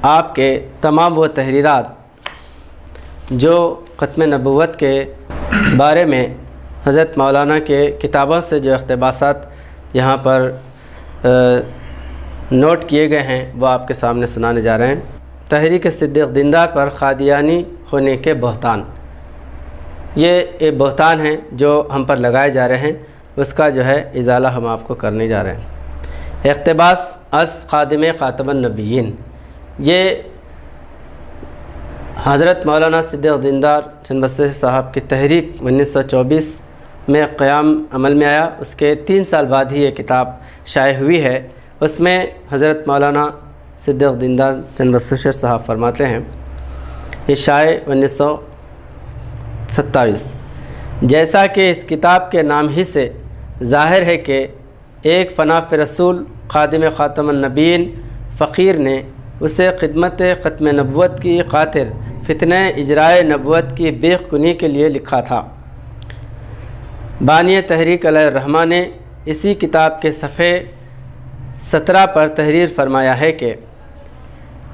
آپ کے تمام وہ تحریرات جو ختم نبوت کے بارے میں حضرت مولانا کے کتابوں سے جو اقتباسات یہاں پر نوٹ کیے گئے ہیں وہ آپ کے سامنے سنانے جا رہے ہیں۔ تحریک صدیق دیندار پر قادیانی ہونے کے بہتان، یہ ایک بہتان ہیں جو ہم پر لگائے جا رہے ہیں، اس کا جو ہے ازالہ ہم آپ کو کرنے جا رہے ہیں۔ اقتباس از خادم خاتم النبیین، یہ حضرت مولانا صدیق دیندار چند بسیج صاحب کی تحریک 1924 میں قیام عمل میں آیا، اس کے 3 سال بعد ہی یہ کتاب شائع ہوئی ہے۔ اس میں حضرت مولانا صدیق دیندار چند بسیج صاحب فرماتے ہیں، یہ شائع 1927، جیسا کہ اس کتاب کے نام ہی سے ظاہر ہے کہ ایک فناف رسول خادم خاتم النبیین فقیر نے اسے خدمت ختم نبوت کی خاطر فتنہ اجرائے نبوت کی بیخ کنی کے لیے لکھا تھا۔ بانی تحریک علیہ الرحمہ نے اسی کتاب کے صفحے 17 پر تحریر فرمایا ہے کہ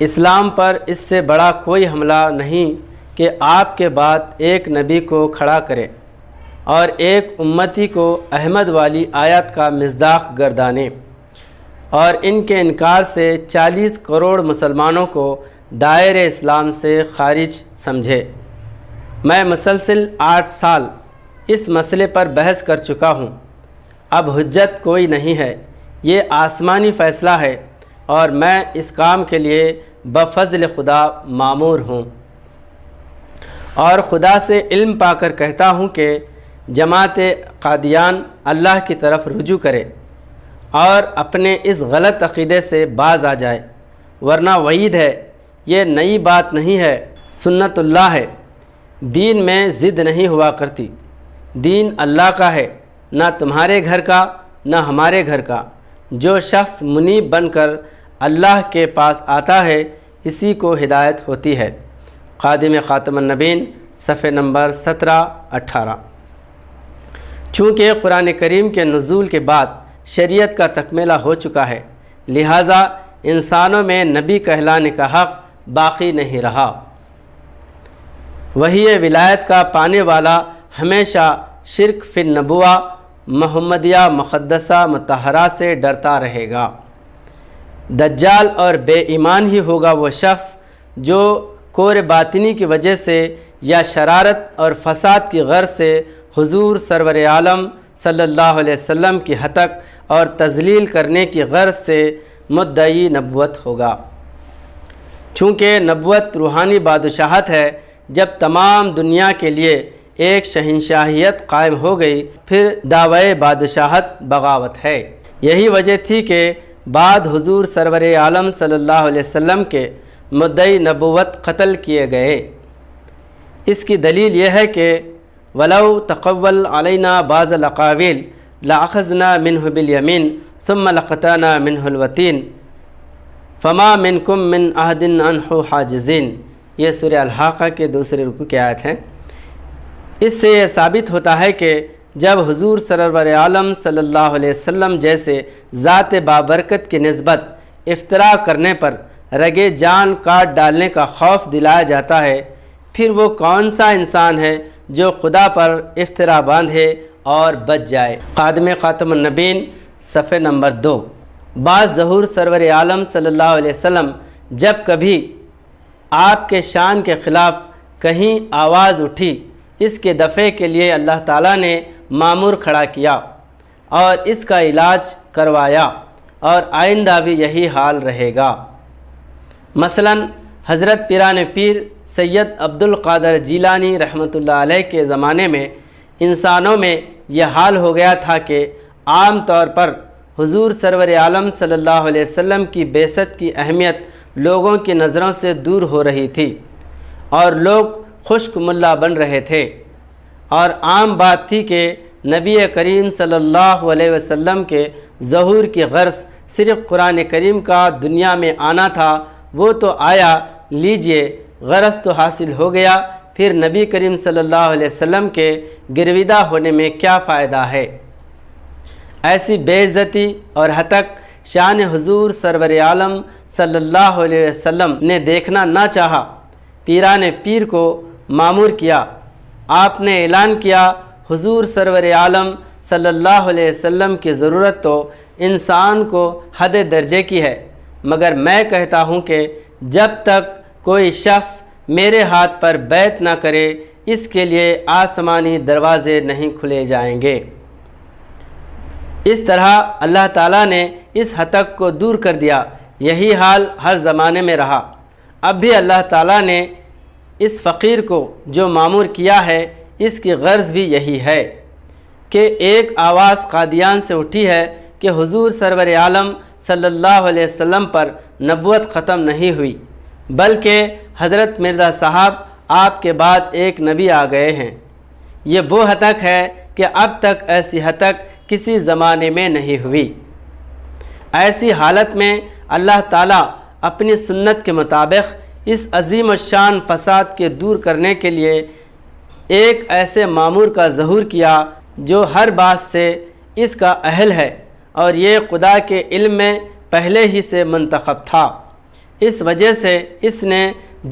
اسلام پر اس سے بڑا کوئی حملہ نہیں کہ آپ کے بعد ایک نبی کو کھڑا کرے اور ایک امتی کو احمد والی آیت کا مصداق گردانے اور ان کے انکار سے 40 کروڑ مسلمانوں کو دائرۂ اسلام سے خارج سمجھے۔ میں مسلسل 8 سال اس مسئلے پر بحث کر چکا ہوں، اب حجت کوئی نہیں ہے، یہ آسمانی فیصلہ ہے اور میں اس کام کے لیے بفضل خدا مامور ہوں، اور خدا سے علم پا کر کہتا ہوں کہ جماعت قادیان اللہ کی طرف رجوع کرے اور اپنے اس غلط عقیدے سے باز آ جائے، ورنہ وعید ہے، یہ نئی بات نہیں ہے، سنت اللہ ہے۔ دین میں ضد نہیں ہوا کرتی، دین اللہ کا ہے، نہ تمہارے گھر کا نہ ہمارے گھر کا۔ جو شخص منیب بن کر اللہ کے پاس آتا ہے اسی کو ہدایت ہوتی ہے۔ خادم خاتم النبیین صفحہ نمبر 17-18۔ چونکہ قرآن کریم کے نزول کے بعد شریعت کا تکمیلہ ہو چکا ہے، لہٰذا انسانوں میں نبی کہلانے کا حق باقی نہیں رہا۔ وحی ولایت کا پانے والا ہمیشہ شرک فی النبوہ محمدیہ مقدسہ مطہرہ سے ڈرتا رہے گا۔ دجال اور بے ایمان ہی ہوگا وہ شخص جو کور باطنی کی وجہ سے یا شرارت اور فساد کی غرض سے حضور سرور عالم صلی اللہ علیہ وسلم کی ہتک اور تذلیل کرنے کی غرض سے مدعی نبوت ہوگا۔ چونکہ نبوت روحانی بادشاہت ہے، جب تمام دنیا کے لیے ایک شہنشاہیت قائم ہو گئی پھر دعوی بادشاہت بغاوت ہے۔ یہی وجہ تھی کہ بعد حضور سرور عالم صلی اللہ علیہ وسلم کے مدعی نبوت قتل کیے گئے۔ اس کی دلیل یہ ہے کہ وَلَوْ تَقَوَّلْ عَلَيْنَا بَعْضَ الْأَقَاوِيلِ لَأَخَذْنَا مِنْهُ بِالْيَمِينِ ثُمَّ لَقَطَعْنَا مِنْهُ الْوَتِينَ فَمَا مِنْكُمْ مِنْ أَحَدٍ عَنْهُ حَاجِزِينَ۔ یہ سورہ الحاقہ کے دوسرے رکوع کی آیت ہے۔ اس سے یہ ثابت ہوتا ہے کہ جب حضور سرور عالم صلی اللہ علیہ وسلم جیسے ذات بابرکت کی نسبت افتراء کرنے پر رگے جان کاٹ ڈالنے کا خوف دلایا جاتا ہے، پھر وہ کون سا انسان ہے جو خدا پر افتراء باندھے اور بچ جائے۔ خادم خاتم النبیین صفحہ نمبر 2۔ بعض ظہور سرور عالم صلی اللہ علیہ وسلم جب کبھی آپ کے شان کے خلاف کہیں آواز اٹھی، اس کے دفع کے لیے اللہ تعالیٰ نے مامور کھڑا کیا اور اس کا علاج کروایا، اور آئندہ بھی یہی حال رہے گا۔ مثلا حضرت پیران پیر سید عبد القادر جیلانی رحمۃ اللہ علیہ کے زمانے میں انسانوں میں یہ حال ہو گیا تھا کہ عام طور پر حضور سرور عالم صلی اللہ علیہ وسلم کی بعثت کی اہمیت لوگوں کی نظروں سے دور ہو رہی تھی اور لوگ خشک ملا بن رہے تھے، اور عام بات تھی کہ نبی کریم صلی اللہ علیہ وسلم کے ظہور کی غرض صرف قرآن کریم کا دنیا میں آنا تھا۔ وہ تو آیا، لیجئے، غرض تو حاصل ہو گیا، پھر نبی کریم صلی اللہ علیہ وسلم کے گرویدہ ہونے میں کیا فائدہ ہے؟ ایسی بے عزتی اور ہتک شان حضور سرور عالم صلی اللہ علیہ وسلم نے دیکھنا نہ چاہا۔ پیران پیر کو مامور کیا۔ آپ نے اعلان کیا، حضور سرور عالم صلی اللہ علیہ وسلم کی ضرورت تو انسان کو حد درجے کی ہے، مگر میں کہتا ہوں کہ جب تک کوئی شخص میرے ہاتھ پر بیعت نہ کرے اس کے لیے آسمانی دروازے نہیں کھلے جائیں گے۔ اس طرح اللہ تعالیٰ نے اس ہتک کو دور کر دیا۔ یہی حال ہر زمانے میں رہا۔ اب بھی اللہ تعالیٰ نے اس فقیر کو جو مامور کیا ہے اس کی غرض بھی یہی ہے کہ ایک آواز قادیان سے اٹھی ہے کہ حضور سرور عالم صلی اللہ علیہ وسلم پر نبوت ختم نہیں ہوئی، بلکہ حضرت مرزا صاحب آپ کے بعد ایک نبی آ گئے ہیں۔ یہ وہ ہتک ہے کہ اب تک ایسی ہتک کسی زمانے میں نہیں ہوئی۔ ایسی حالت میں اللہ تعالیٰ اپنی سنت کے مطابق اس عظیم الشان فساد کے دور کرنے کے لیے ایک ایسے مامور کا ظہور کیا جو ہر بات سے اس کا اہل ہے، اور یہ خدا کے علم میں پہلے ہی سے منتخب تھا۔ اس وجہ سے اس نے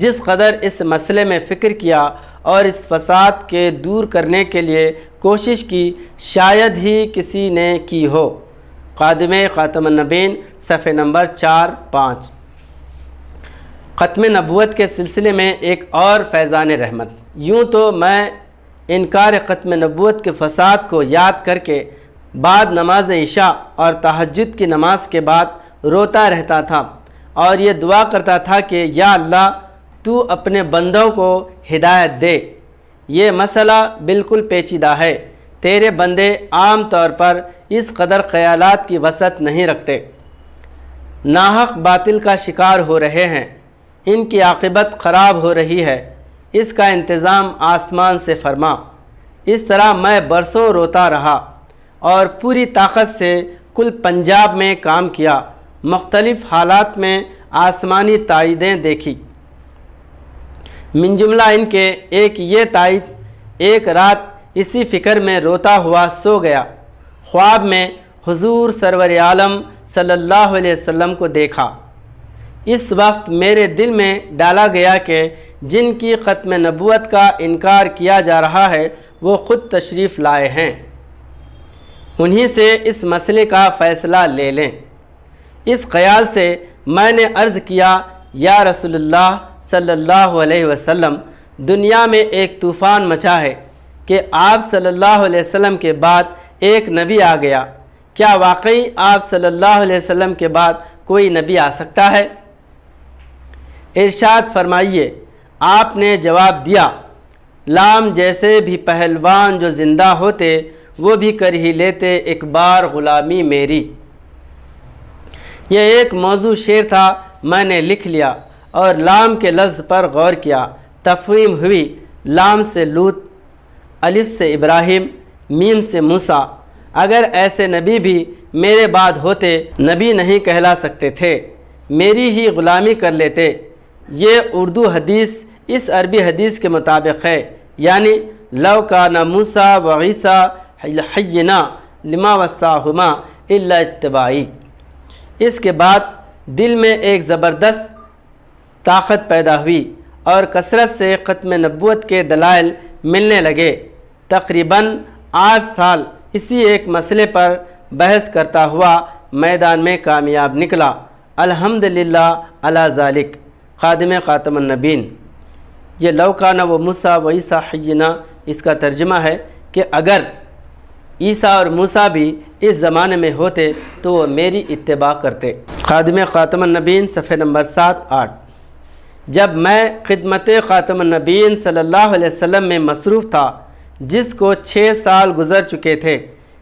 جس قدر اس مسئلے میں فکر کیا اور اس فساد کے دور کرنے کے لیے کوشش کی، شاید ہی کسی نے کی ہو۔ خادم خاتم النبیین صفحہ نمبر 4-5۔ ختم نبوت کے سلسلے میں ایک اور فیضان رحمت۔ یوں تو میں انکار ختم نبوت کے فساد کو یاد کر کے بعد نماز عشاء اور تہجد کی نماز کے بعد روتا رہتا تھا اور یہ دعا کرتا تھا کہ یا اللہ تو اپنے بندوں کو ہدایت دے۔ یہ مسئلہ بالکل پیچیدہ ہے۔ تیرے بندے عام طور پر اس قدر خیالات کی وسعت نہیں رکھتے، ناحق باطل کا شکار ہو رہے ہیں، ان کی عاقبت خراب ہو رہی ہے، اس کا انتظام آسمان سے فرما۔ اس طرح میں برسوں روتا رہا اور پوری طاقت سے کل پنجاب میں کام کیا، مختلف حالات میں آسمانی تائیدیں دیکھی۔ من جملہ ان کے ایک یہ تائید، ایک رات اسی فکر میں روتا ہوا سو گیا، خواب میں حضور سرور عالم صلی اللہ علیہ وسلم کو دیکھا۔ اس وقت میرے دل میں ڈالا گیا کہ جن کی ختم نبوت کا انکار کیا جا رہا ہے وہ خود تشریف لائے ہیں، انہی سے اس مسئلے کا فیصلہ لے لیں۔ اس خیال سے میں نے عرض کیا، یا رسول اللہ صلی اللہ علیہ وسلم، دنیا میں ایک طوفان مچا ہے کہ آپ صلی اللہ علیہ وسلم کے بعد ایک نبی آ گیا، کیا واقعی آپ صلی اللہ علیہ وسلم کے بعد کوئی نبی آ سکتا ہے؟ ارشاد فرمائیے۔ آپ نے جواب دیا، لام جیسے بھی پہلوان جو زندہ ہوتے وہ بھی کر ہی لیتے ایک بار غلامی میری۔ یہ ایک موضوع شعر تھا، میں نے لکھ لیا اور لام کے لفظ پر غور کیا۔ تفہیم ہوئی، لام سے لوط، الف سے ابراہیم، میم سے موسیٰ۔ اگر ایسے نبی بھی میرے بعد ہوتے نبی نہیں کہلا سکتے تھے، میری ہی غلامی کر لیتے۔ یہ اردو حدیث اس عربی حدیث کے مطابق ہے، یعنی لو کان موسیٰ و عیسیٰ حینا لما وصاہما الا اتباعی۔ اس کے بعد دل میں ایک زبردست طاقت پیدا ہوئی اور کثرت سے ختم نبوت کے دلائل ملنے لگے۔ تقریباً 8 سال اسی ایک مسئلے پر بحث کرتا ہوا میدان میں کامیاب نکلا۔ الحمدللہ علی ذالک۔ خادم خاتم النبیین۔ یہ لو کان و موسیٰ و عیسیٰ حینا، اس کا ترجمہ ہے کہ اگر عیسیٰ اور موسیٰ بھی اس زمانے میں ہوتے تو وہ میری اتباع کرتے۔ خادم خاتم النبیین صفحہ نمبر 7-8۔ جب میں خدمت خاتم النبیین صلی اللہ علیہ وسلم میں مصروف تھا، جس کو 6 سال گزر چکے تھے،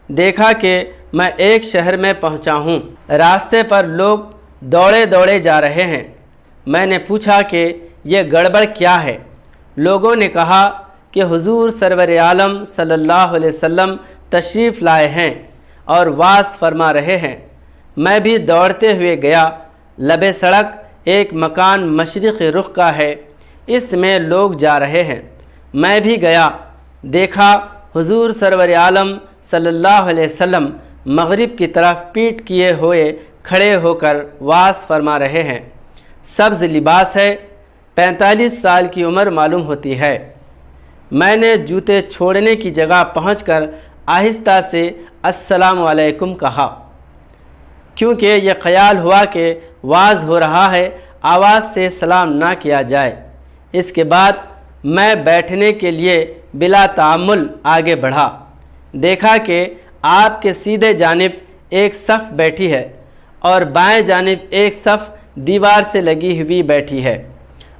دیکھا کہ میں ایک شہر میں پہنچا ہوں، راستے پر لوگ دوڑے دوڑے جا رہے ہیں۔ میں نے پوچھا کہ یہ گڑبڑ کیا ہے؟ لوگوں نے کہا کہ حضور سرور عالم صلی اللہ علیہ وسلم تشریف لائے ہیں اور وعظ فرما رہے ہیں۔ میں بھی دوڑتے ہوئے گیا۔ لب سڑک ایک مکان مشرقی رخ کا ہے، اس میں لوگ جا رہے ہیں۔ میں بھی گیا، دیکھا حضور سرور عالم صلی اللہ علیہ وسلم مغرب کی طرف پیٹ کیے ہوئے کھڑے ہو کر وعظ فرما رہے ہیں۔ سبز لباس ہے، 45 سال کی عمر معلوم ہوتی ہے۔ میں نے جوتے چھوڑنے کی جگہ پہنچ کر آہستہ سے السلام علیکم کہا، کیونکہ یہ خیال ہوا کہ واز ہو رہا ہے، آواز سے سلام نہ کیا جائے۔ اس کے بعد میں بیٹھنے کے لیے بلا تعمل آگے بڑھا، دیکھا کہ آپ کے سیدھے جانب ایک صف بیٹھی ہے اور بائیں جانب ایک صف دیوار سے لگی ہوئی بیٹھی ہے،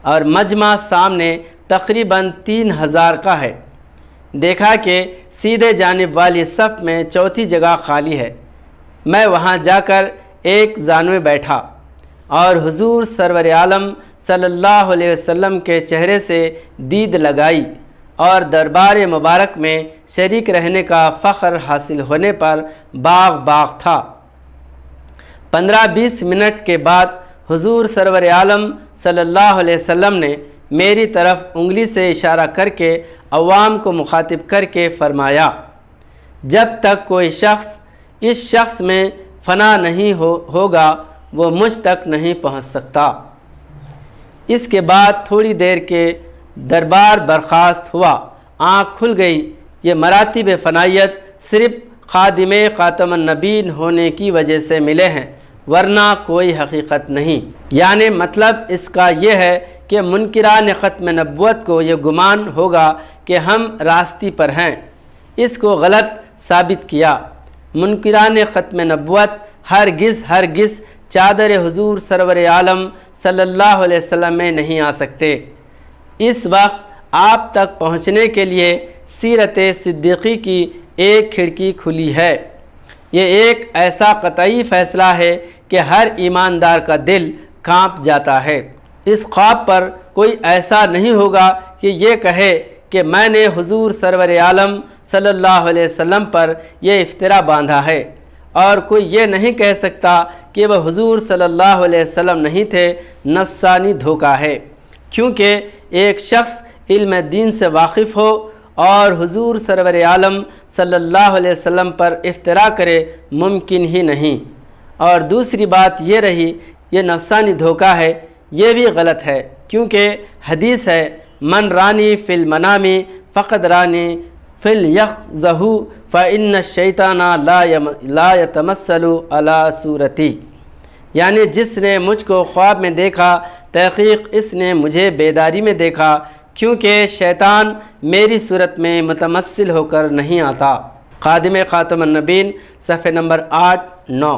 اور مجمع سامنے تقریباً 3000 کا ہے۔ دیکھا کہ سیدھے جانب والی صف میں چوتھی جگہ خالی ہے۔ میں وہاں جا کر ایک زانوے بیٹھا اور حضور سرور عالم صلی اللہ علیہ وسلم کے چہرے سے دید لگائی، اور دربار مبارک میں شریک رہنے کا فخر حاصل ہونے پر باغ تھا۔ 15-20 منٹ کے بعد حضور سرور عالم صلی اللہ علیہ وسلم نے میری طرف انگلی سے اشارہ کر کے عوام کو مخاطب کر کے فرمایا، جب تک کوئی شخص اس شخص میں فنا نہیں ہوگا وہ مجھ تک نہیں پہنچ سکتا۔ اس کے بعد تھوڑی دیر کے دربار برخاست ہوا، آنکھ کھل گئی۔ یہ مراتب فنائیت صرف خادم خاتم النبیین ہونے کی وجہ سے ملے ہیں، ورنہ کوئی حقیقت نہیں۔ یعنی مطلب اس کا یہ ہے کہ منکران ختم نبوت کو یہ گمان ہوگا کہ ہم راستی پر ہیں، اس کو غلط ثابت کیا۔ منکران ختم نبوت ہرگز چادر حضور سرور عالم صلی اللہ علیہ وسلم میں نہیں آ سکتے۔ اس وقت آپ تک پہنچنے کے لیے سیرت صدیقی کی ایک کھڑکی کھلی ہے۔ یہ ایک ایسا قطعی فیصلہ ہے کہ ہر ایماندار کا دل کانپ جاتا ہے۔ اس خواب پر کوئی ایسا نہیں ہوگا کہ یہ کہے کہ میں نے حضور سرور عالم صلی اللہ علیہ وسلم پر یہ افترا باندھا ہے، اور کوئی یہ نہیں کہہ سکتا کہ وہ حضور صلی اللہ علیہ وسلم نہیں تھے۔ نفسانی دھوکہ ہے، کیونکہ ایک شخص علم دین سے واقف ہو اور حضور سرور عالم صلی اللہ علیہ وسلم پر افترا کرے، ممکن ہی نہیں۔ اور دوسری بات یہ رہی، یہ نفسانی دھوکہ ہے، یہ بھی غلط ہے، کیونکہ حدیث ہے، من رانی فی المنامی فقد رانی فی الیقظہ فإن الشیطان لا یتمثل علی صورتی، یعنی جس نے مجھ کو خواب میں دیکھا، تحقیق اس نے مجھے بیداری میں دیکھا، کیونکہ شیطان میری صورت میں متمثل ہو کر نہیں آتا۔ خادم خاتم النبیین، صفحہ نمبر 8-9۔